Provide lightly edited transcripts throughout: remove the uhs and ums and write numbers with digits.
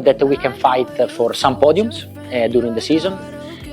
hope that we can fight for some podiums during the season.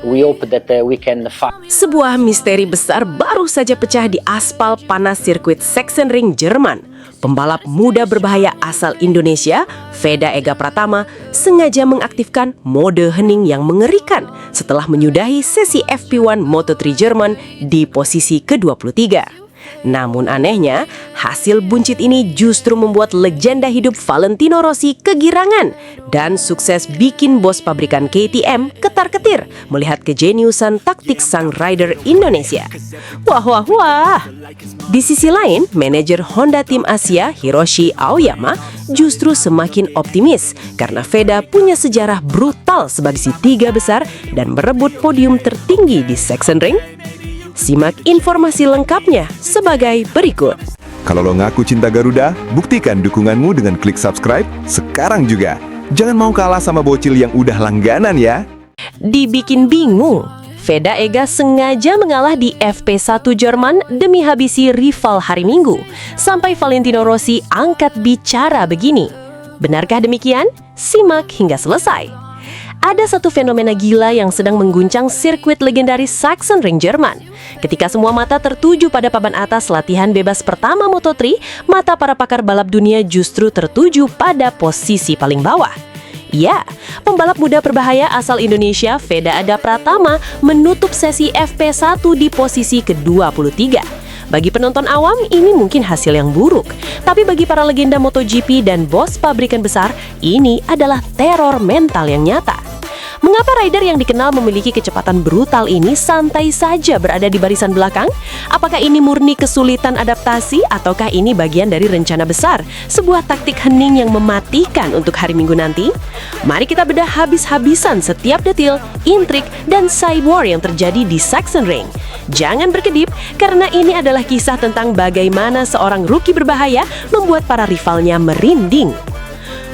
We hope that we can fight. Sebuah misteri besar baru saja pecah di aspal panas sirkuit Sachsenring, Jerman. Pembalap muda berbahaya asal Indonesia, Veda Ega Pratama, sengaja mengaktifkan mode hening yang mengerikan setelah menyudahi sesi FP1 Moto3 Jerman di posisi ke-23. Namun anehnya, hasil buncit ini justru membuat legenda hidup Valentino Rossi kegirangan dan sukses bikin bos pabrikan KTM ketar-ketir melihat kejeniusan taktik sang rider Indonesia. Wah, wah, wah. Di sisi lain, manajer Honda Tim Asia Hiroshi Aoyama justru semakin optimis karena Veda punya sejarah brutal sebagai si tiga besar dan merebut podium tertinggi di Sachsenring. Simak informasi lengkapnya sebagai berikut. Kalau lo ngaku cinta Garuda, buktikan dukunganmu dengan klik subscribe sekarang juga. Jangan mau kalah sama bocil yang udah langganan ya. Dibikin bingung, Veda Ega sengaja mengalah di FP1 Jerman demi habisi rival hari Minggu, sampai Valentino Rossi angkat bicara begini. Benarkah demikian? Simak hingga selesai. Ada satu fenomena gila yang sedang mengguncang sirkuit legendaris Sachsenring, Jerman. Ketika semua mata tertuju pada papan atas latihan bebas pertama Moto3, mata para pakar balap dunia justru tertuju pada posisi paling bawah. Ya, pembalap muda berbahaya asal Indonesia, Veda Ega Pratama, menutup sesi FP1 di posisi ke-23. Bagi penonton awam, ini mungkin hasil yang buruk. Tapi bagi para legenda MotoGP dan bos pabrikan besar, ini adalah teror mental yang nyata. Mengapa rider yang dikenal memiliki kecepatan brutal ini santai saja berada di barisan belakang? Apakah ini murni kesulitan adaptasi ataukah ini bagian dari rencana besar, sebuah taktik hening yang mematikan untuk hari Minggu nanti? Mari kita bedah habis-habisan setiap detil, intrik, dan side war yang terjadi di Sachsenring. Jangan berkedip, karena ini adalah kisah tentang bagaimana seorang rookie berbahaya membuat para rivalnya merinding.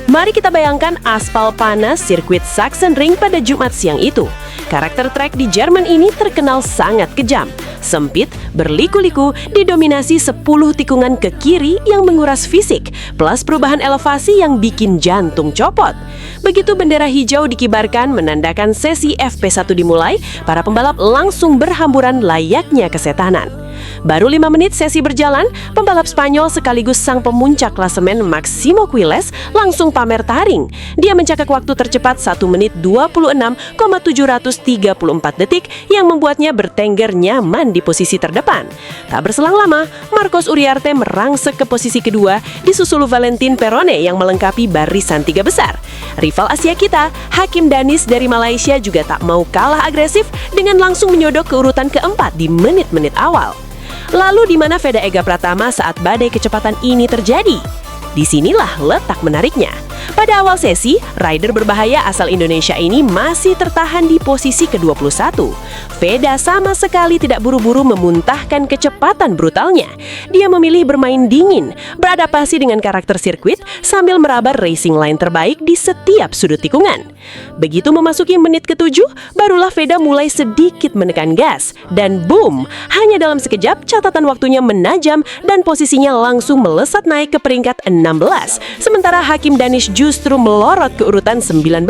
Mari kita bayangkan aspal panas sirkuit Sachsenring pada Jumat siang itu. Karakter trek di Jerman ini terkenal sangat kejam, sempit, berliku-liku, didominasi 10 tikungan ke kiri yang menguras fisik, plus perubahan elevasi yang bikin jantung copot. Begitu bendera hijau dikibarkan menandakan sesi FP1 dimulai, para pembalap langsung berhamburan layaknya kesetanan. Baru 5 menit sesi berjalan, pembalap Spanyol sekaligus sang pemuncak klasemen Máximo Quiles langsung pamer taring. Dia mencatat waktu tercepat 1 menit 26,734 detik yang membuatnya bertengger nyaman di posisi terdepan. Tak berselang lama, Marcos Uriarte merangsek ke posisi kedua, disusul Valentin Perone yang melengkapi barisan tiga besar. Rival Asia kita, Hakim Danis dari Malaysia juga tak mau kalah agresif dengan langsung menyodok ke urutan keempat di menit-menit awal. Lalu di mana Veda Ega Pratama saat badai kecepatan ini terjadi? Disinilah letak menariknya. Pada awal sesi, rider berbahaya asal Indonesia ini masih tertahan di posisi ke-21. Veda sama sekali tidak buru-buru memuntahkan kecepatan brutalnya. Dia memilih bermain dingin, beradaptasi dengan karakter sirkuit sambil meraba racing line terbaik di setiap sudut tikungan. Begitu memasuki menit ke-7, barulah Veda mulai sedikit menekan gas. Dan boom, hanya dalam sekejap catatan waktunya menajam dan posisinya langsung melesat naik ke peringkat 16. Sementara Hakim Danish justru melorot ke urutan 19.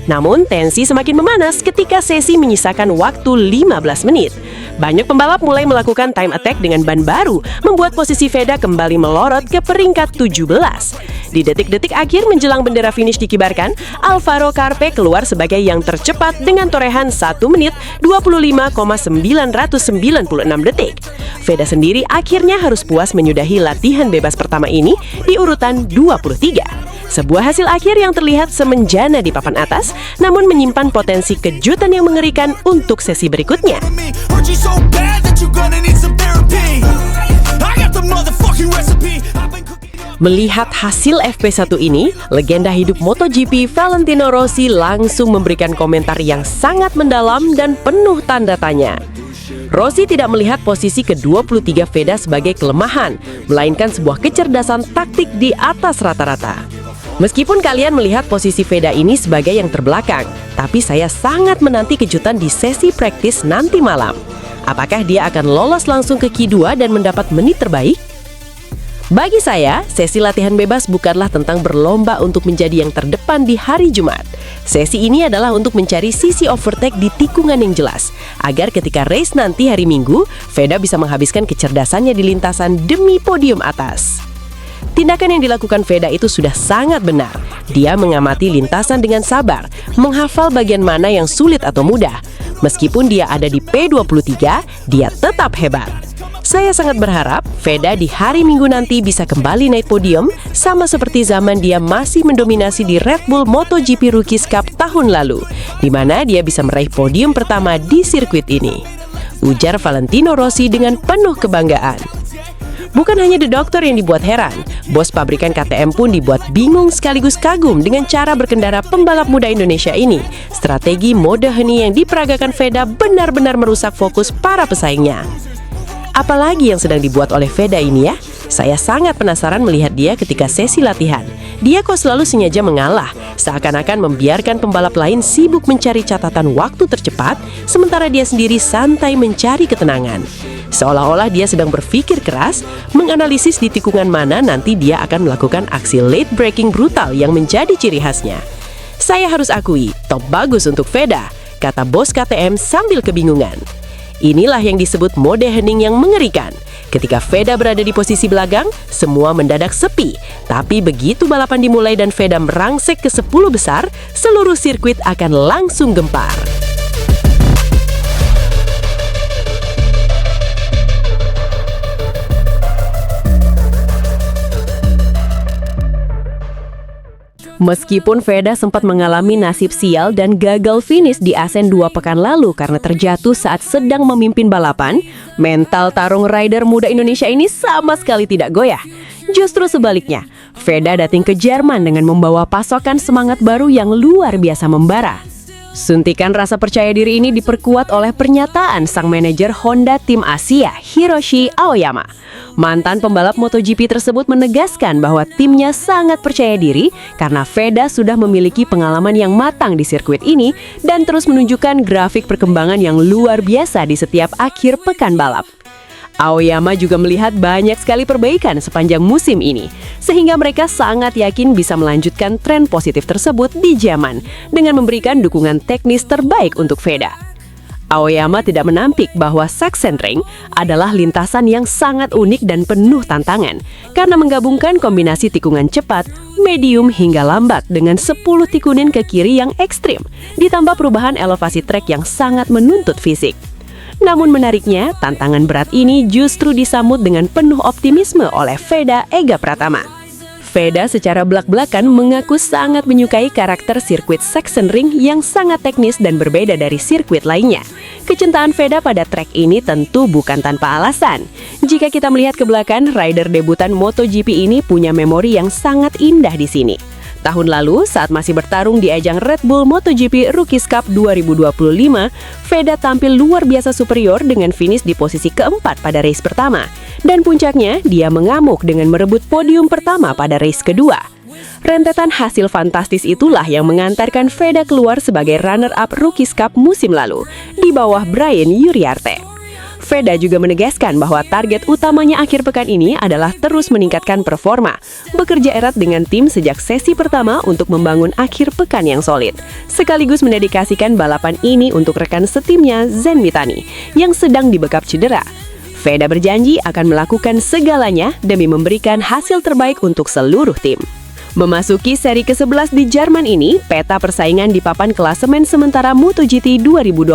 Namun tensi semakin memanas ketika sesi menyisakan waktu 15 menit. Banyak pembalap mulai melakukan time attack dengan ban baru, membuat posisi Veda kembali melorot ke peringkat 17. Di detik-detik akhir menjelang bendera finish dikibarkan, Alvaro Carpe keluar sebagai yang tercepat dengan torehan 1 menit 25,996 detik. Veda sendiri akhirnya harus puas menyudahi latihan bebas pertama ini di urutan 23. Sebuah hasil akhir yang terlihat semenjana di papan atas, namun menyimpan potensi kejutan yang mengerikan untuk sesi berikutnya. Melihat hasil FP1 ini, legenda hidup MotoGP Valentino Rossi langsung memberikan komentar yang sangat mendalam dan penuh tanda tanya. Rossi tidak melihat posisi ke-23 Veda sebagai kelemahan, melainkan sebuah kecerdasan taktik di atas rata-rata. Meskipun kalian melihat posisi Veda ini sebagai yang terbelakang, tapi saya sangat menanti kejutan di sesi praktis nanti malam. Apakah dia akan lolos langsung ke Q2 dan mendapat menit terbaik? Bagi saya, sesi latihan bebas bukanlah tentang berlomba untuk menjadi yang terdepan di hari Jumat. Sesi ini adalah untuk mencari sisi overtake di tikungan yang jelas, agar ketika race nanti hari Minggu, Veda bisa menghabiskan kecerdasannya di lintasan demi podium atas. Tindakan yang dilakukan Veda itu sudah sangat benar. Dia mengamati lintasan dengan sabar, menghafal bagian mana yang sulit atau mudah. Meskipun dia ada di P23, dia tetap hebat. Saya sangat berharap Veda di hari Minggu nanti bisa kembali naik podium sama seperti zaman dia masih mendominasi di Red Bull MotoGP Rookies Cup tahun lalu, di mana dia bisa meraih podium pertama di sirkuit ini. Ujar Valentino Rossi dengan penuh kebanggaan. Bukan hanya The Doctor yang dibuat heran, bos pabrikan KTM pun dibuat bingung sekaligus kagum dengan cara berkendara pembalap muda Indonesia ini. Strategi mode heni yang diperagakan Veda benar-benar merusak fokus para pesaingnya. Apalagi yang sedang dibuat oleh Veda ini ya? Saya sangat penasaran melihat dia ketika sesi latihan. Dia kok selalu sengaja mengalah, seakan-akan membiarkan pembalap lain sibuk mencari catatan waktu tercepat, sementara dia sendiri santai mencari ketenangan. Seolah-olah dia sedang berpikir keras, menganalisis di tikungan mana nanti dia akan melakukan aksi late braking brutal yang menjadi ciri khasnya. Saya harus akui, top bagus untuk Veda, kata bos KTM sambil kebingungan. Inilah yang disebut mode hening yang mengerikan. Ketika Veda berada di posisi belakang, semua mendadak sepi. Tapi begitu balapan dimulai dan Veda merangsek ke 10 besar, seluruh sirkuit akan langsung gempar. Meskipun Veda sempat mengalami nasib sial dan gagal finish di Asen 2 pekan lalu karena terjatuh saat sedang memimpin balapan, mental tarung rider muda Indonesia ini sama sekali tidak goyah. Justru sebaliknya, Veda datang ke Jerman dengan membawa pasokan semangat baru yang luar biasa membara. Suntikan rasa percaya diri ini diperkuat oleh pernyataan sang manajer Honda Tim Asia, Hiroshi Aoyama. Mantan pembalap MotoGP tersebut menegaskan bahwa timnya sangat percaya diri karena Veda sudah memiliki pengalaman yang matang di sirkuit ini dan terus menunjukkan grafik perkembangan yang luar biasa di setiap akhir pekan balap. Aoyama juga melihat banyak sekali perbaikan sepanjang musim ini, sehingga mereka sangat yakin bisa melanjutkan tren positif tersebut di Jerman dengan memberikan dukungan teknis terbaik untuk Veda. Aoyama tidak menampik bahwa Sachsenring adalah lintasan yang sangat unik dan penuh tantangan karena menggabungkan kombinasi tikungan cepat, medium hingga lambat dengan 10 tikunin ke kiri yang ekstrim, ditambah perubahan elevasi trek yang sangat menuntut fisik. Namun menariknya, tantangan berat ini justru disambut dengan penuh optimisme oleh Veda Ega Pratama. Veda secara belak-belakan mengaku sangat menyukai karakter sirkuit Sachsenring yang sangat teknis dan berbeda dari sirkuit lainnya. Kecintaan Veda pada trek ini tentu bukan tanpa alasan. Jika kita melihat ke belakang, rider debutan MotoGP ini punya memori yang sangat indah di sini. Tahun lalu, saat masih bertarung di ajang Red Bull MotoGP Rookies Cup 2025, Veda tampil luar biasa superior dengan finish di posisi keempat pada race pertama. Dan puncaknya, dia mengamuk dengan merebut podium pertama pada race kedua. Rentetan hasil fantastis itulah yang mengantarkan Veda keluar sebagai runner-up Rookies Cup musim lalu, di bawah Brian Uriarte. Veda juga menegaskan bahwa target utamanya akhir pekan ini adalah terus meningkatkan performa, bekerja erat dengan tim sejak sesi pertama untuk membangun akhir pekan yang solid, sekaligus mendedikasikan balapan ini untuk rekan setimnya Zen Mitani yang sedang dibekap cedera. Veda berjanji akan melakukan segalanya demi memberikan hasil terbaik untuk seluruh tim. Memasuki seri ke-11 di Jerman ini, peta persaingan di papan klasemen sementara MotoGP 2026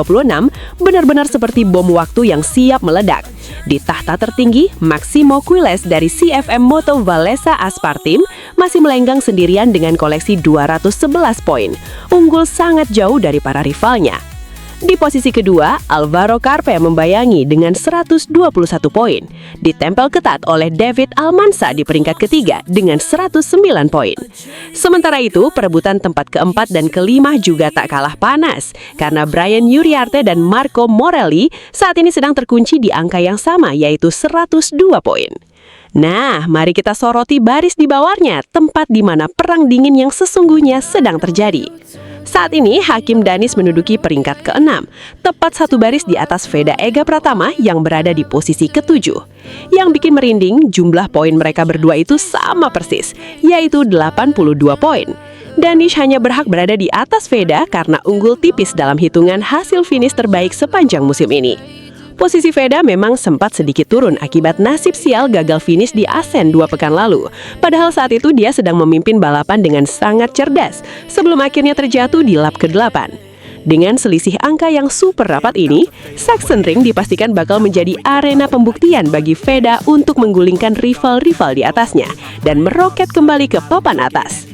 benar-benar seperti bom waktu yang siap meledak. Di tahta tertinggi, Maximo Quiles dari CFM Moto Valesa Aspartim masih melenggang sendirian dengan koleksi 211 poin, unggul sangat jauh dari para rivalnya. Di posisi kedua, Alvaro Carpe membayangi dengan 121 poin, ditempel ketat oleh David Almanza di peringkat ketiga dengan 109 poin. Sementara itu, perebutan tempat keempat dan kelima juga tak kalah panas, karena Brian Uriarte dan Marco Morelli saat ini sedang terkunci di angka yang sama, yaitu 102 poin. Nah, mari kita soroti baris di bawahnya, tempat di mana perang dingin yang sesungguhnya sedang terjadi. Saat ini, Hakim Danis menduduki peringkat ke-6, tepat satu baris di atas Veda Ega Pratama yang berada di posisi ke-7. Yang bikin merinding, jumlah poin mereka berdua itu sama persis, yaitu 82 poin. Danish hanya berhak berada di atas Veda karena unggul tipis dalam hitungan hasil finish terbaik sepanjang musim ini. Posisi Veda memang sempat sedikit turun akibat nasib sial gagal finish di Asen 2 pekan lalu. Padahal saat itu dia sedang memimpin balapan dengan sangat cerdas sebelum akhirnya terjatuh di lap ke-8. Dengan selisih angka yang super rapat ini, Sachsenring dipastikan bakal menjadi arena pembuktian bagi Veda untuk menggulingkan rival-rival di atasnya dan meroket kembali ke papan atas.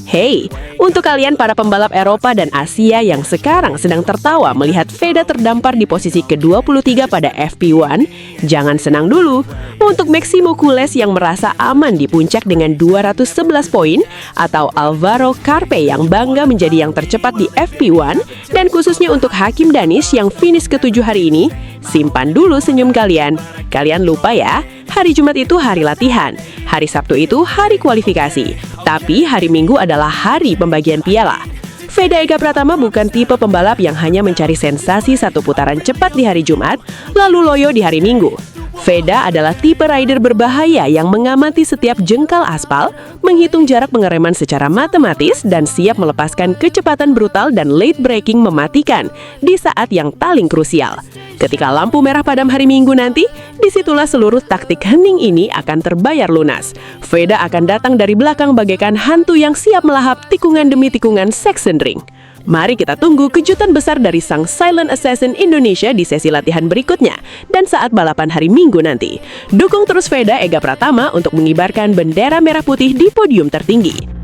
Hey, untuk kalian para pembalap Eropa dan Asia yang sekarang sedang tertawa melihat Veda terdampar di posisi ke-23 pada FP1, jangan senang dulu. Untuk Maximo Kules yang merasa aman di puncak dengan 211 poin, atau Alvaro Carpe yang bangga menjadi yang tercepat di FP1, dan khususnya untuk Hakim Danis yang finish ke-7 hari ini, simpan dulu senyum kalian. Kalian lupa ya, hari Jumat itu hari latihan, hari Sabtu itu hari kualifikasi, tapi hari Minggu adalah hari pembagian piala. Veda Ega Pratama bukan tipe pembalap yang hanya mencari sensasi satu putaran cepat di hari Jumat, lalu loyo di hari Minggu. Veda adalah tipe rider berbahaya yang mengamati setiap jengkal aspal, menghitung jarak pengereman secara matematis, dan siap melepaskan kecepatan brutal dan late braking mematikan di saat yang paling krusial. Ketika lampu merah padam hari Minggu nanti, disitulah seluruh taktik hening ini akan terbayar lunas. Veda akan datang dari belakang bagaikan hantu yang siap melahap tikungan demi tikungan Sachsenring. Mari kita tunggu kejutan besar dari sang Silent Assassin Indonesia di sesi latihan berikutnya dan saat balapan hari Minggu nanti. Dukung terus Veda Ega Pratama untuk mengibarkan bendera merah putih di podium tertinggi.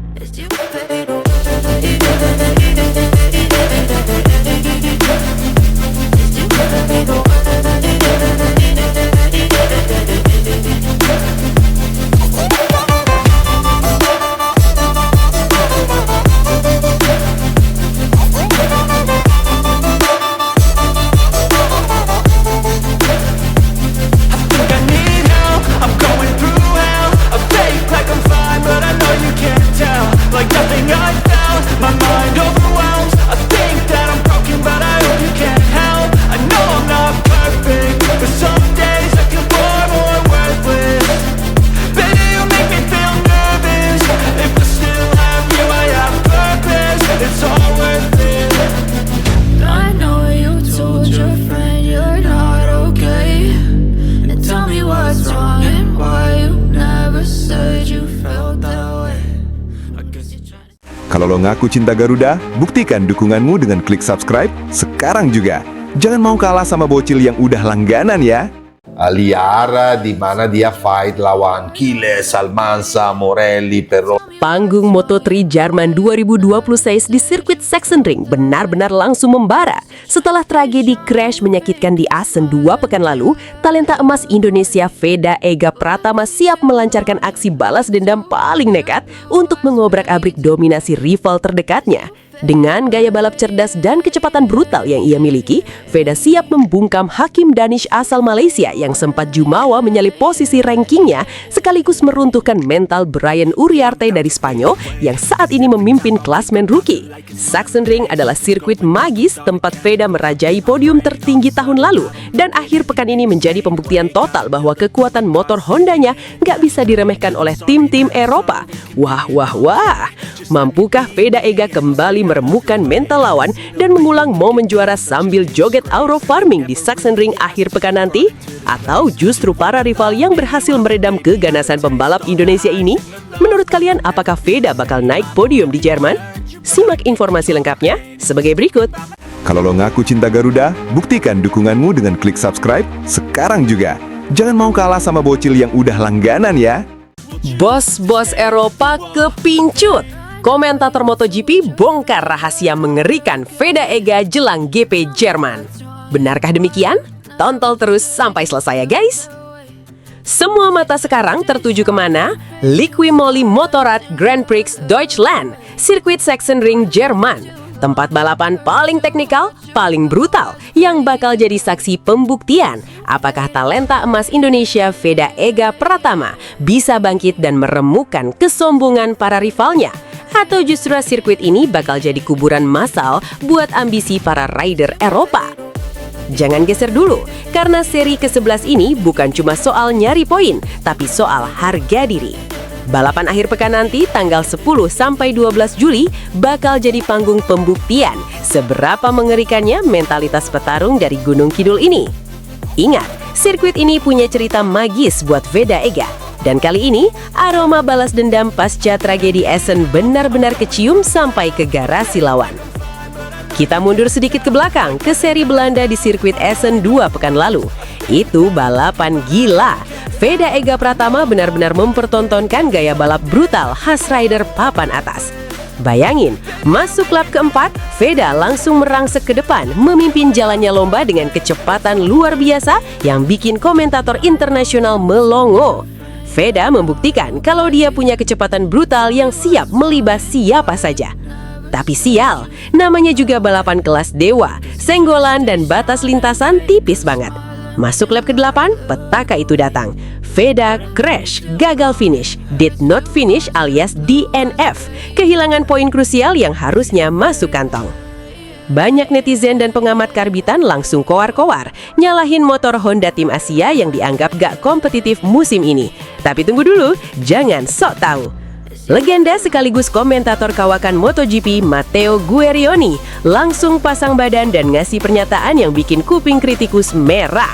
Kalau lo ngaku cinta Garuda, buktikan dukunganmu dengan klik subscribe sekarang juga. Jangan mau kalah sama bocil yang udah langganan ya. Aliara di mana dia fight lawan Kiles, Almanza, Morelli, Perro. Panggung Moto3 Jerman 2026 di sirkuit Sachsenring benar-benar langsung membara. Setelah tragedi crash menyakitkan di Asen 2 pekan lalu, talenta emas Indonesia Veda Ega Pratama siap melancarkan aksi balas dendam paling nekat untuk mengobrak-abrik dominasi rival terdekatnya. Dengan gaya balap cerdas dan kecepatan brutal yang ia miliki, Veda siap membungkam Hakim Danish asal Malaysia yang sempat jumawa menyalip posisi rankingnya sekaligus meruntuhkan mental Brian Uriarte dari Spanyol yang saat ini memimpin klasmen rookie. Sachsenring adalah sirkuit magis tempat Veda merajai podium tertinggi tahun lalu dan akhir pekan ini menjadi pembuktian total bahwa kekuatan motor Hondanya nggak bisa diremehkan oleh tim-tim Eropa. Wah, mampukah Veda Ega kembali meremukkan mental lawan dan mengulang momen juara sambil joget Auro Farming di Sachsenring akhir pekan nanti? Atau justru para rival yang berhasil meredam keganasan pembalap Indonesia ini? Menurut kalian, apakah Veda bakal naik podium di Jerman? Simak informasi lengkapnya sebagai berikut. Kalau lo ngaku cinta Garuda, buktikan dukunganmu dengan klik subscribe sekarang juga. Jangan mau kalah sama bocil yang udah langganan ya. Bos-bos Eropa kepincut. Komentator MotoGP bongkar rahasia mengerikan Veda Ega jelang GP Jerman. Benarkah demikian? Tonton terus sampai selesai ya guys. Semua mata sekarang tertuju kemana? Liqui Moly Motorrad Grand Prix Deutschland, sirkuit Sachsenring Jerman. Tempat balapan paling teknikal, paling brutal, yang bakal jadi saksi pembuktian apakah talenta emas Indonesia Veda Ega Pratama bisa bangkit dan meremukkan kesombongan para rivalnya. Atau justru sirkuit ini bakal jadi kuburan massal buat ambisi para rider Eropa? Jangan geser dulu, karena seri ke-11 ini bukan cuma soal nyari poin, tapi soal harga diri. Balapan akhir pekan nanti tanggal 10 sampai 12 Juli bakal jadi panggung pembuktian seberapa mengerikannya mentalitas petarung dari Gunung Kidul ini. Ingat, sirkuit ini punya cerita magis buat Veda Ega. Dan kali ini, aroma balas dendam pasca tragedi Essen benar-benar kecium sampai ke garasi lawan. Kita mundur sedikit ke belakang, ke seri Belanda di sirkuit Essen 2 pekan lalu. Itu balapan gila. Veda Ega Pratama benar-benar mempertontonkan gaya balap brutal khas rider papan atas. Bayangin, masuk lap keempat, Veda langsung merangsek ke depan, memimpin jalannya lomba dengan kecepatan luar biasa yang bikin komentator internasional melongo. Veda membuktikan kalau dia punya kecepatan brutal yang siap melibas siapa saja. Tapi sial, namanya juga balapan kelas dewa, senggolan dan batas lintasan tipis banget. Masuk lap ke-8, petaka itu datang. Veda crash, gagal finish, did not finish alias DNF, kehilangan poin krusial yang harusnya masuk kantong. Banyak netizen dan pengamat karbitan langsung koar-koar, nyalahin motor Honda tim Asia yang dianggap gak kompetitif musim ini. Tapi tunggu dulu, jangan sok tahu. Legenda sekaligus komentator kawakan MotoGP Matteo Guerrioni langsung pasang badan dan ngasih pernyataan yang bikin kuping kritikus merah.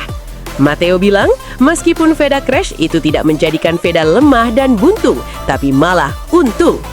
Matteo bilang, meskipun Veda crash itu tidak menjadikan Veda lemah dan buntung, tapi malah untung.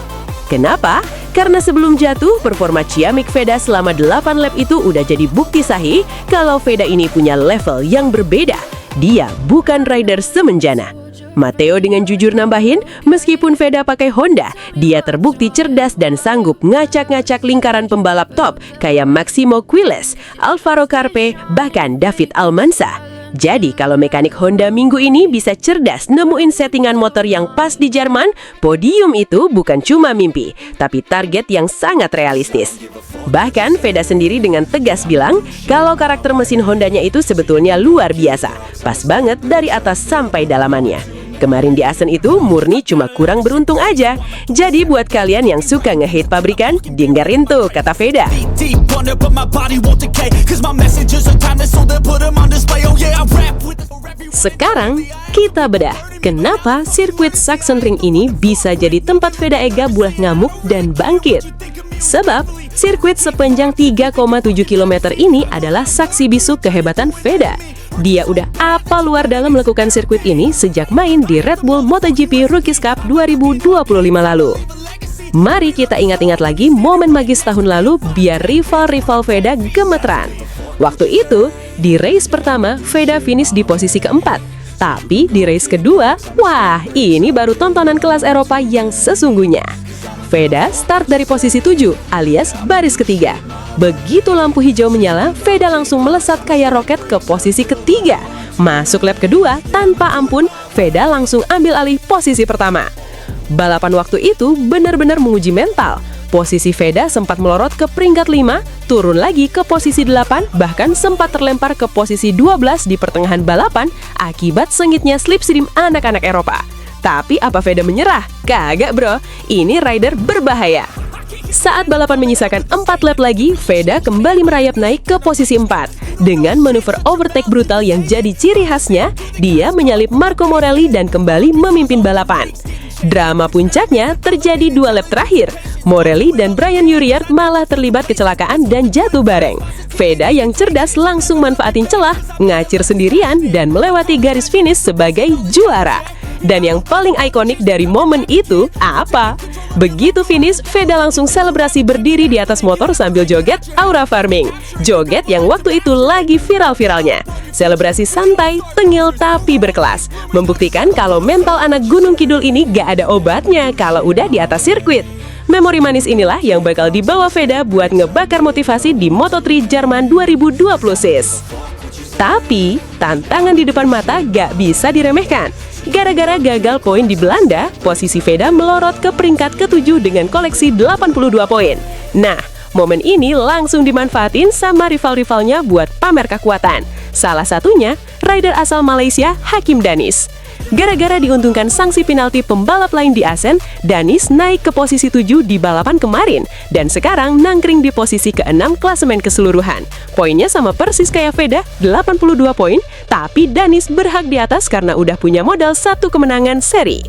Kenapa? Karena sebelum jatuh, performa ciamik Veda selama 8 lap itu udah jadi bukti sahih kalau Veda ini punya level yang berbeda. Dia bukan rider semenjana. Matteo dengan jujur nambahin, meskipun Veda pakai Honda, dia terbukti cerdas dan sanggup ngacak-ngacak lingkaran pembalap top kayak Maximo Quiles, Alvaro Carpe, bahkan David Almanza. Jadi kalau mekanik Honda minggu ini bisa cerdas nemuin settingan motor yang pas di Jerman, podium itu bukan cuma mimpi, tapi target yang sangat realistis. Bahkan Veda sendiri dengan tegas bilang kalau karakter mesin Hondanya itu sebetulnya luar biasa, pas banget dari atas sampai dalamannya. Kemarin di Assen itu murni cuma kurang beruntung aja. Jadi buat kalian yang suka nge-hate pabrikan, dengerin tuh kata Veda. Sekarang kita bedah kenapa sirkuit Sachsenring ini bisa jadi tempat Veda Ega buah ngamuk dan bangkit. Sebab sirkuit sepanjang 3,7 km ini adalah saksi bisu kehebatan Veda. Dia udah apa luar dalam melakukan sirkuit ini sejak main di Red Bull MotoGP Rookies Cup 2025 lalu. Mari kita ingat-ingat lagi momen magis tahun lalu biar rival-rival Veda gemeteran. Waktu itu, di race pertama, Veda finish di posisi keempat. Tapi di race kedua, wah ini baru tontonan kelas Eropa yang sesungguhnya. Veda start dari posisi 7 alias baris ketiga. Begitu lampu hijau menyala, Veda langsung melesat kayak roket ke posisi ketiga. Masuk lap kedua, tanpa ampun, Veda langsung ambil alih posisi pertama. Balapan waktu itu benar-benar menguji mental. Posisi Veda sempat melorot ke peringkat 5, turun lagi ke posisi 8, bahkan sempat terlempar ke posisi 12 di pertengahan balapan akibat sengitnya slipstream anak-anak Eropa. Tapi apa Veda menyerah? Kagak bro, ini rider berbahaya. Saat balapan menyisakan 4 lap lagi, Veda kembali merayap naik ke posisi 4. Dengan manuver overtake brutal yang jadi ciri khasnya, dia menyalip Marco Morelli dan kembali memimpin balapan. Drama puncaknya terjadi 2 lap terakhir. Morelli dan Brian Uriart malah terlibat kecelakaan dan jatuh bareng. Veda yang cerdas langsung manfaatin celah, ngacir sendirian dan melewati garis finish sebagai juara. Dan yang paling ikonik dari momen itu apa? Begitu finish, Veda langsung selebrasi berdiri di atas motor sambil joget Aura Farming. Joget yang waktu itu lagi viral-viralnya. Selebrasi santai, tengil tapi berkelas. Membuktikan kalau mental anak Gunung Kidul ini gak ada obatnya kalau udah di atas sirkuit. Memori manis inilah yang bakal dibawa Veda buat ngebakar motivasi di Moto3 Jerman 2020 sis. Tapi, tantangan di depan mata gak bisa diremehkan. Gara-gara gagal poin di Belanda, posisi Veda melorot ke peringkat ke-7 dengan koleksi 82 poin. Nah, momen ini langsung dimanfaatin sama rival-rivalnya buat pamer kekuatan. Salah satunya, rider asal Malaysia Hakim Danis. Gara-gara diuntungkan sanksi penalti pembalap lain di Asen, Danis naik ke posisi 7 di balapan kemarin dan sekarang nangkring di posisi ke-6 klasemen keseluruhan. Poinnya sama persis kayak Veda, 82 poin, tapi Danis berhak di atas karena udah punya modal 1 kemenangan seri.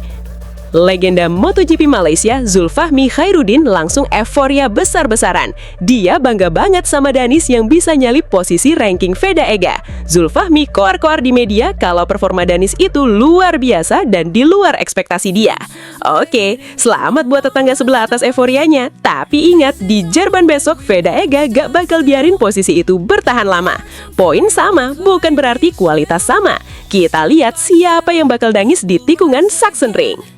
Legenda MotoGP Malaysia Zulfahmi Khairuddin langsung euforia besar-besaran. Dia bangga banget sama Danis yang bisa nyalip posisi ranking Veda Ega. Zulfahmi koar-koar di media kalau performa Danis itu luar biasa dan di luar ekspektasi dia. Oke, selamat buat tetangga sebelah atas euforianya. Tapi ingat, di Jerman besok Veda Ega gak bakal biarin posisi itu bertahan lama. Poin sama, bukan berarti kualitas sama. Kita lihat siapa yang bakal nangis di tikungan Sachsenring.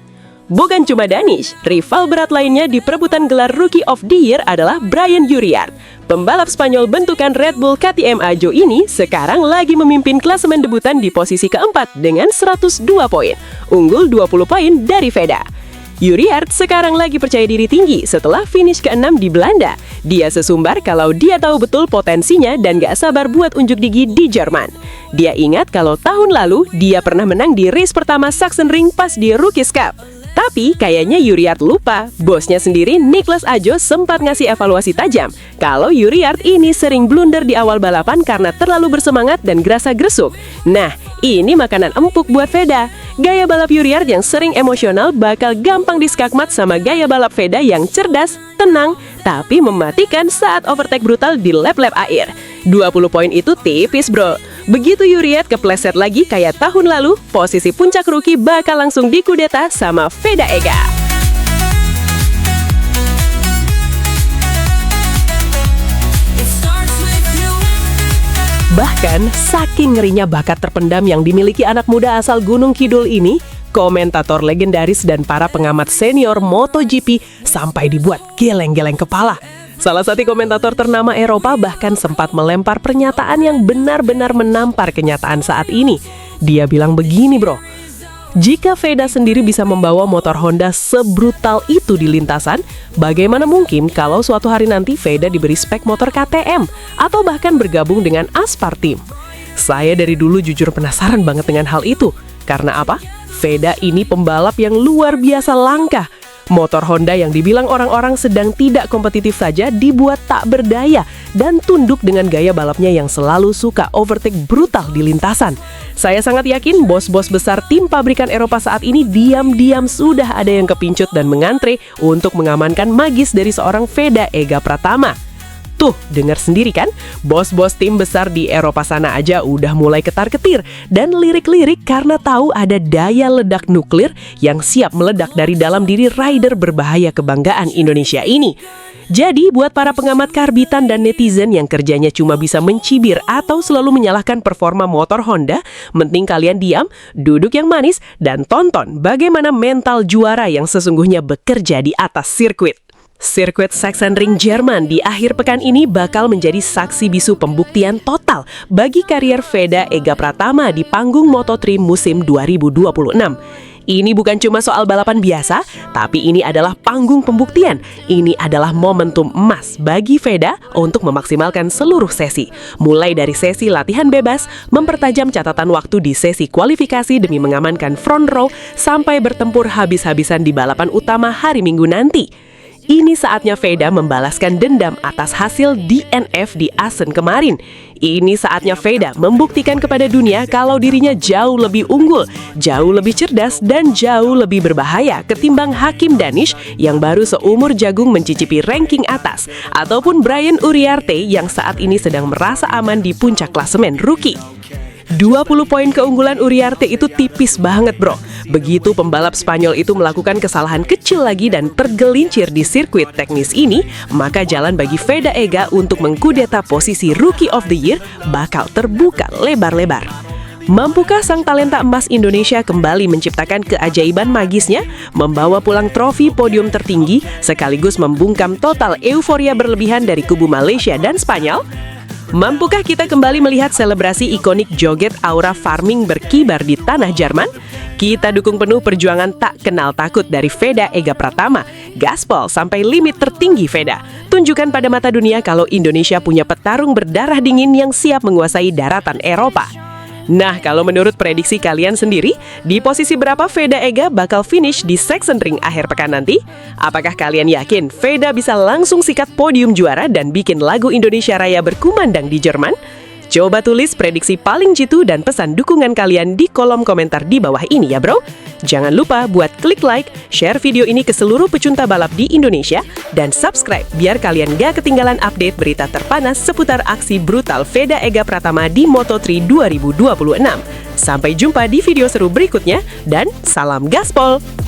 Bukan cuma Danish, rival berat lainnya di perebutan gelar Rookie of the Year adalah Brian Uriart. Pembalap Spanyol bentukan Red Bull KTM Ajo ini sekarang lagi memimpin klasemen debutan di posisi keempat dengan 102 poin, unggul 20 poin dari Veda. Uriart sekarang lagi percaya diri tinggi setelah finish ke-6 di Belanda. Dia sesumbar kalau dia tahu betul potensinya dan gak sabar buat unjuk gigi di Jerman. Dia ingat kalau tahun lalu dia pernah menang di race pertama Sachsenring pas di Rookies Cup. Tapi kayaknya Uriart lupa, bosnya sendiri Niklas Ajo sempat ngasih evaluasi tajam kalau Uriart ini sering blunder di awal balapan karena terlalu bersemangat dan gerasa gresuk. Nah, ini makanan empuk buat Veda. Gaya balap Uriart yang sering emosional bakal gampang diskakmat sama gaya balap Veda yang cerdas, tenang, tapi mematikan saat overtake brutal di lap-lap akhir. 20 poin itu tipis bro. Begitu Uriart kepleset lagi kayak tahun lalu, posisi puncak rookie bakal langsung dikudeta sama Veda Ega. Bahkan, saking ngerinya bakat terpendam yang dimiliki anak muda asal Gunung Kidul ini, komentator legendaris dan para pengamat senior MotoGP sampai dibuat geleng-geleng kepala. Salah satu komentator ternama Eropa bahkan sempat melempar pernyataan yang benar-benar menampar kenyataan saat ini. Dia bilang begini bro, jika Veda sendiri bisa membawa motor Honda sebrutal itu di lintasan, bagaimana mungkin kalau suatu hari nanti Veda diberi spek motor KTM atau bahkan bergabung dengan Aspar Team? Saya dari dulu jujur penasaran banget dengan hal itu. Karena apa? Veda ini pembalap yang luar biasa langka. Motor Honda yang dibilang orang-orang sedang tidak kompetitif saja dibuat tak berdaya dan tunduk dengan gaya balapnya yang selalu suka overtake brutal di lintasan. Saya sangat yakin bos-bos besar tim pabrikan Eropa saat ini diam-diam sudah ada yang kepincut dan mengantre untuk mengamankan magis dari seorang Veda Ega Pratama. Tuh, dengar sendiri kan? Bos-bos tim besar di Eropa sana aja udah mulai ketar-ketir dan lirik-lirik karena tahu ada daya ledak nuklir yang siap meledak dari dalam diri rider berbahaya kebanggaan Indonesia ini. Jadi, buat para pengamat karbitan dan netizen yang kerjanya cuma bisa mencibir atau selalu menyalahkan performa motor Honda, mending kalian diam, duduk yang manis, dan tonton bagaimana mental juara yang sesungguhnya bekerja di atas sirkuit. Sirkuit Sachsenring Jerman di akhir pekan ini bakal menjadi saksi bisu pembuktian total bagi karier Veda Ega Pratama di panggung Moto3 musim 2026. Ini bukan cuma soal balapan biasa, tapi ini adalah panggung pembuktian. Ini adalah momentum emas bagi Veda untuk memaksimalkan seluruh sesi. Mulai dari sesi latihan bebas, mempertajam catatan waktu di sesi kualifikasi demi mengamankan front row, sampai bertempur habis-habisan di balapan utama hari Minggu nanti. Ini saatnya Veda membalaskan dendam atas hasil DNF di Assen kemarin. Ini saatnya Veda membuktikan kepada dunia kalau dirinya jauh lebih unggul, jauh lebih cerdas, dan jauh lebih berbahaya ketimbang Hakim Danish yang baru seumur jagung mencicipi ranking atas, ataupun Brian Uriart yang saat ini sedang merasa aman di puncak klasemen rookie. 20 poin keunggulan Uriart itu tipis banget bro. Begitu pembalap Spanyol itu melakukan kesalahan kecil lagi dan tergelincir di sirkuit teknis ini, maka jalan bagi Veda Ega untuk mengkudeta posisi Rookie of the Year bakal terbuka lebar-lebar. Mampukah sang talenta emas Indonesia kembali menciptakan keajaiban magisnya, membawa pulang trofi podium tertinggi, sekaligus membungkam total euforia berlebihan dari kubu Malaysia dan Spanyol? Mampukah kita kembali melihat selebrasi ikonik joget Aura Farming berkibar di tanah Jerman? Kita dukung penuh perjuangan tak kenal takut dari Veda Ega Pratama. Gaspol sampai limit tertinggi Veda. Tunjukkan pada mata dunia kalau Indonesia punya petarung berdarah dingin yang siap menguasai daratan Eropa. Nah, kalau menurut prediksi kalian sendiri, di posisi berapa Veda Ega bakal finish di Sachsenring akhir pekan nanti? Apakah kalian yakin Veda bisa langsung sikat podium juara dan bikin lagu Indonesia Raya berkumandang di Jerman? Coba tulis prediksi paling jitu dan pesan dukungan kalian di kolom komentar di bawah ini ya bro. Jangan lupa buat klik like, share video ini ke seluruh pecinta balap di Indonesia, dan subscribe biar kalian gak ketinggalan update berita terpanas seputar aksi brutal Veda Ega Pratama di Moto3 2026. Sampai jumpa di video seru berikutnya, dan salam gaspol!